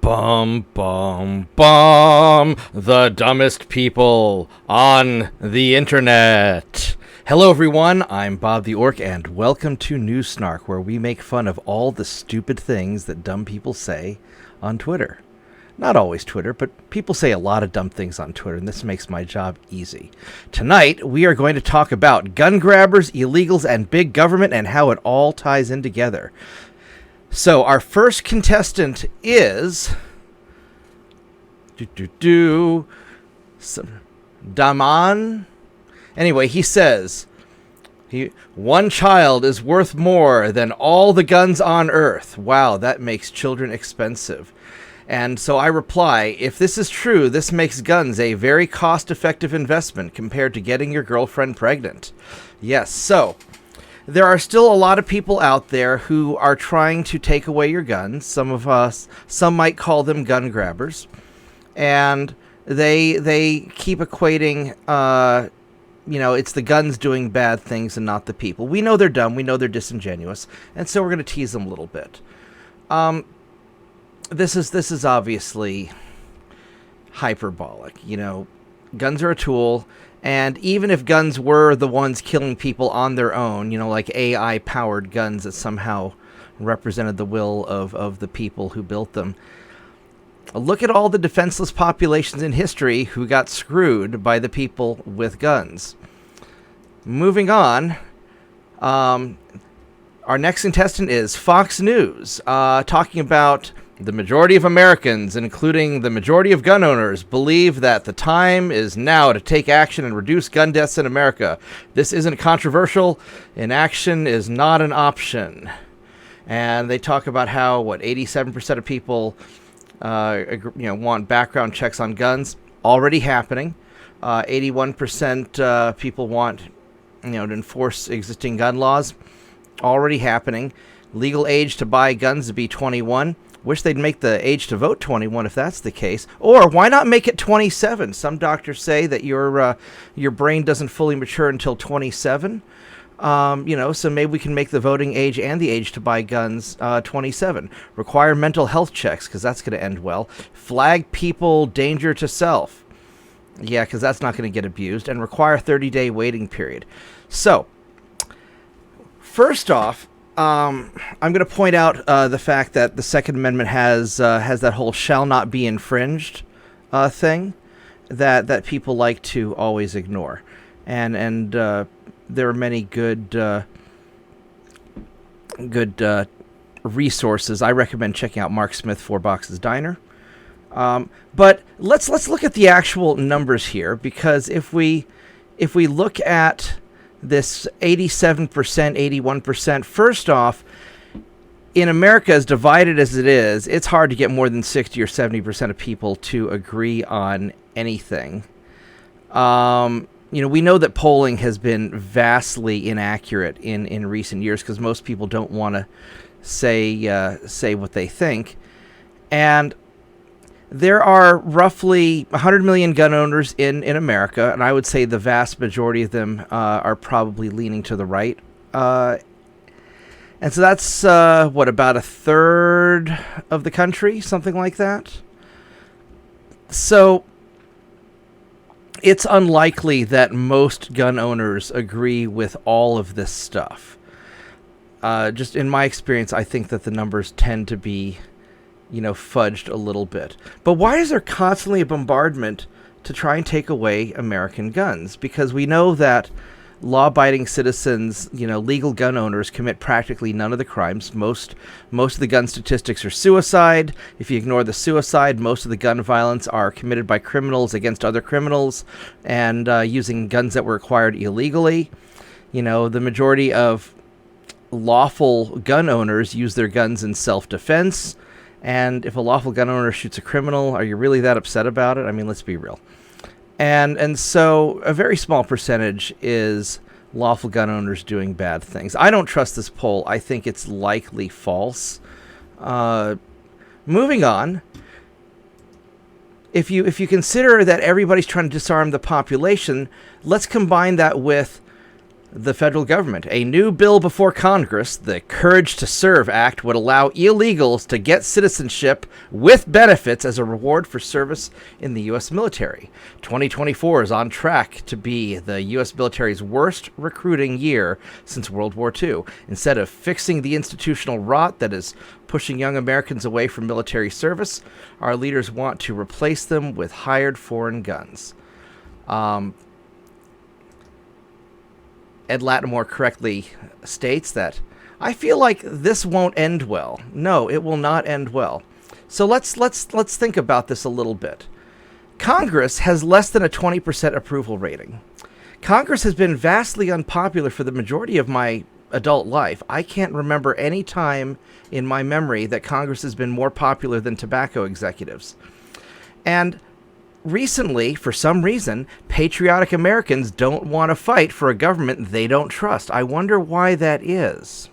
Bum, bum, bum. The dumbest people on the internet. Hello, everyone. I'm Bobtheorc, and welcome to New Snark, where we make fun of all the stupid things that dumb people say on Twitter. Not always Twitter, but people say a lot of dumb things on Twitter, and this makes my job easy. Tonight, we are going to talk about gun grabbers, illegals, and big government, and how it all ties in together. So, our first contestant is... Daman. Anyway, he says, one child is worth more than all the guns on Earth. Wow, that makes children expensive. And so I reply, if this is true, this makes guns a very cost-effective investment compared to getting your girlfriend pregnant. Yes, so there are still a lot of people out there who are trying to take away your guns. Some might call them gun grabbers. And they keep equating, it's the guns doing bad things and not the people. We know they're dumb. We know they're disingenuous. And so we're going to tease them a little bit. This is obviously hyperbolic. Guns are a tool. And even if guns were the ones killing people on their own, like AI-powered guns that somehow represented the will of the people who built them, look at all the defenseless populations in history who got screwed by the people with guns. Moving on, our next contestant is Fox News, talking about the majority of Americans, including the majority of gun owners, believe that the time is now to take action and reduce gun deaths in America. This isn't controversial. Inaction is not an option. And they talk about how, 87% of people want background checks on guns. Already happening. 81% people want, to enforce existing gun laws. Already happening. Legal age to buy guns to be 21. Wish they'd make the age to vote 21 if that's the case. Or why not make it 27? Some doctors say that your brain doesn't fully mature until 27. So maybe we can make the voting age and the age to buy guns 27. Require mental health checks, because that's going to end well. Flag people danger to self. Yeah, because that's not going to get abused. And require 30-day waiting period. So, first off, I'm going to point out the fact that the Second Amendment has that whole shall not be infringed thing that people like to always ignore. And there are many good resources. I recommend checking out Mark Smith, 4 Boxes Diner. But let's look at the actual numbers here, because if we look at this 87%, 81%, first off, in America, as divided as it is, it's hard to get more than 60 or 70% of people to agree on anything. We know that polling has been vastly inaccurate in recent years, because most people don't want to say what they think. And there are roughly 100 million gun owners in America, and I would say the vast majority of them are probably leaning to the right. And so that's, about a third of the country, something like that. So it's unlikely that most gun owners agree with all of this stuff. Just in my experience, I think that the numbers tend to be fudged a little bit. But why is there constantly a bombardment to try and take away American guns? Because we know that law-abiding citizens, legal gun owners, commit practically none of the crimes. Most of the gun statistics are suicide. If you ignore the suicide, most of the gun violence are committed by criminals against other criminals and using guns that were acquired illegally. The majority of lawful gun owners use their guns in self-defense. And if a lawful gun owner shoots a criminal, are you really that upset about it? I mean, let's be real. And so a very small percentage is lawful gun owners doing bad things. I don't trust this poll. I think it's likely false. Moving on, if you consider that everybody's trying to disarm the population, let's combine that with the federal government. A new bill before Congress, the Courage to Serve Act, would allow illegals to get citizenship with benefits as a reward for service in the U.S. military. 2024 is on track to be the U.S. military's worst recruiting year since World War II. Instead of fixing the institutional rot that is pushing young Americans away from military service, our leaders want to replace them with hired foreign guns. Ed Lattimore correctly states that, I feel like this won't end well. No, it will not end well. So let's think about this a little bit. Congress has less than a 20% approval rating. Congress has been vastly unpopular for the majority of my adult life. I can't remember any time in my memory that Congress has been more popular than tobacco executives. And recently, for some reason, patriotic Americans don't want to fight for a government they don't trust. I wonder why that is.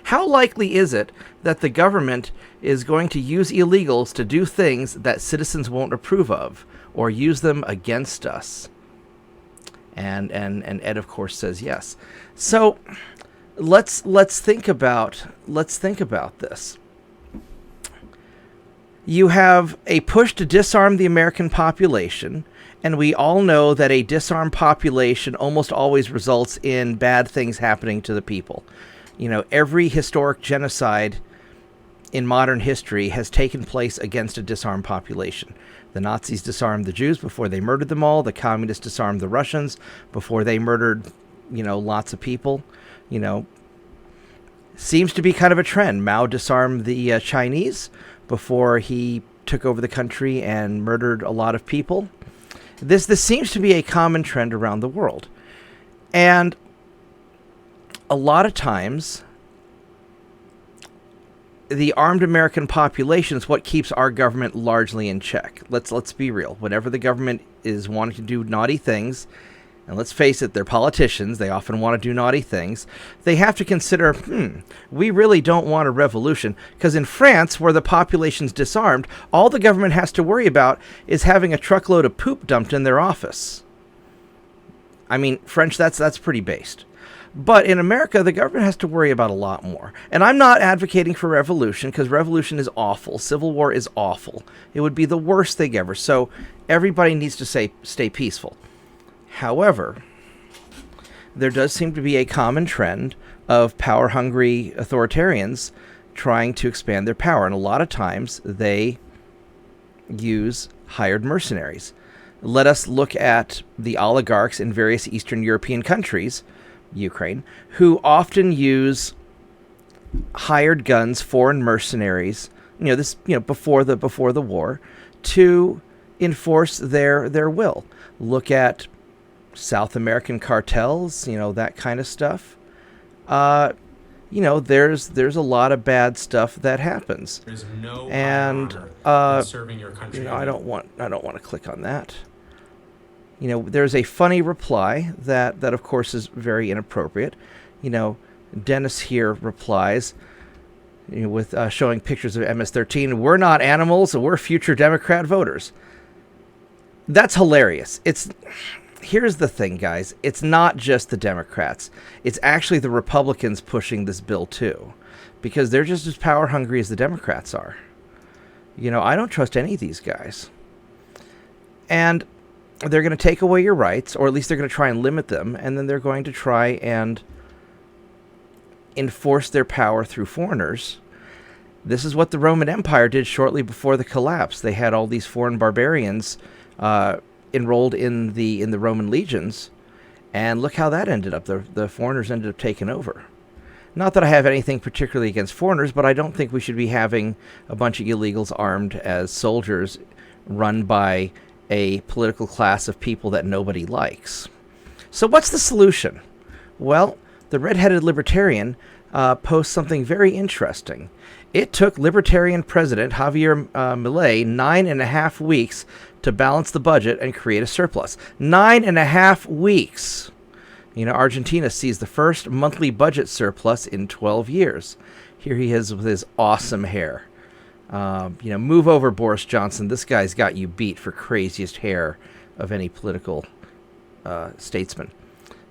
How likely is it that the government is going to use illegals to do things that citizens won't approve of, or use them against us? And Ed, of course, says yes. So let's think about this. You have a push to disarm the American population, and we all know that a disarmed population almost always results in bad things happening to the people. You know, every historic genocide in modern history has taken place against a disarmed population. The Nazis disarmed the Jews before they murdered them all. The communists disarmed the Russians before they murdered, lots of people. Seems to be kind of a trend. Mao disarmed the Chinese before he took over the country and murdered a lot of people. This seems to be a common trend around the world. And a lot of times, the armed American population is what keeps our government largely in check. Let's be real. Whenever the government is wanting to do naughty things, and let's face it, they're politicians, they often want to do naughty things, they have to consider, we really don't want a revolution, because in France, where the population's disarmed, all the government has to worry about is having a truckload of poop dumped in their office. I mean, French, that's pretty based. But in America, the government has to worry about a lot more. And I'm not advocating for revolution, because revolution is awful. Civil war is awful. It would be the worst thing ever. So everybody needs to stay peaceful. However, there does seem to be a common trend of power-hungry authoritarians trying to expand their power. And a lot of times, they use hired mercenaries. Let us look at the oligarchs in various Eastern European countries, Ukraine, who often use hired guns, foreign mercenaries, before the war, to enforce their will. Look at South American cartels, that kind of stuff. There's a lot of bad stuff that happens. There's no and in serving your country. I don't want to click on that. There's a funny reply that of course is very inappropriate. Dennis here replies with showing pictures of MS-13. We're not animals, we're future Democrat voters. That's hilarious. Here's the thing, guys. It's not just the Democrats. It's actually the Republicans pushing this bill too, because they're just as power hungry as the Democrats are. I don't trust any of these guys. And they're going to take away your rights, or at least they're going to try and limit them, and then they're going to try and enforce their power through foreigners. This is what the Roman Empire did shortly before the collapse. They had all these foreign barbarians enrolled in the Roman legions, and look how that ended up. The foreigners ended up taking over. Not that I have anything particularly against foreigners, but I don't think we should be having a bunch of illegals armed as soldiers run by a political class of people that nobody likes. So what's the solution? Well, the red-headed libertarian posts something very interesting. It took Libertarian President Javier Milei 9.5 weeks to balance the budget and create a surplus. 9.5 weeks. Argentina sees the first monthly budget surplus in 12 years. Here he is with his awesome hair. Move over, Boris Johnson. This guy's got you beat for craziest hair of any political statesman.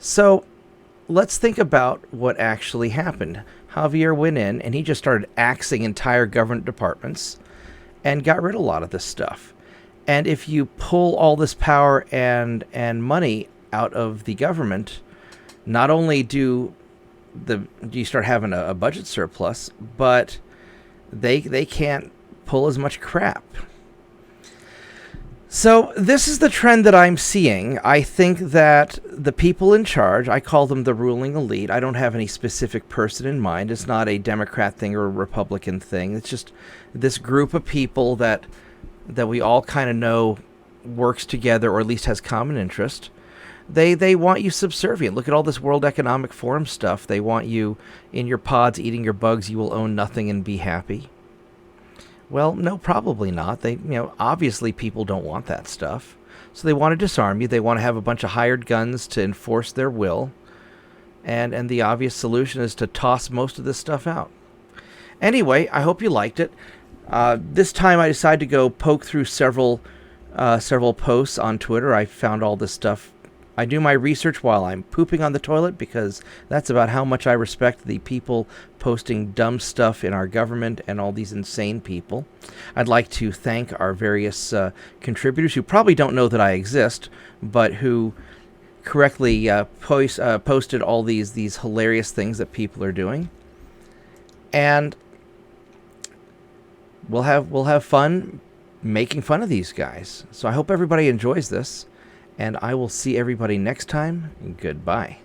So let's think about what actually happened. Javier went in and he just started axing entire government departments and got rid of a lot of this stuff. And if you pull all this power and money out of the government, not only do you start having a budget surplus, but they can't pull as much crap. So this is the trend that I'm seeing. I think that the people in charge, I call them the ruling elite. I don't have any specific person in mind. It's not a Democrat thing or a Republican thing. It's just this group of people that we all kind of know works together, or at least has common interest. They want you subservient. Look at all this World Economic Forum stuff. They want you in your pods eating your bugs. You will own nothing and be happy. Well, no, probably not. Obviously people don't want that stuff. So they want to disarm you. They want to have a bunch of hired guns to enforce their will. And the obvious solution is to toss most of this stuff out. Anyway, I hope you liked it. This time I decided to go poke through several posts on Twitter. I found all this stuff. I do my research while I'm pooping on the toilet, because that's about how much I respect the people posting dumb stuff in our government and all these insane people. I'd like to thank our various contributors who probably don't know that I exist, but who correctly posted all these hilarious things that people are doing. And we'll have fun making fun of these guys. So I hope everybody enjoys this. And I will see everybody next time. Goodbye.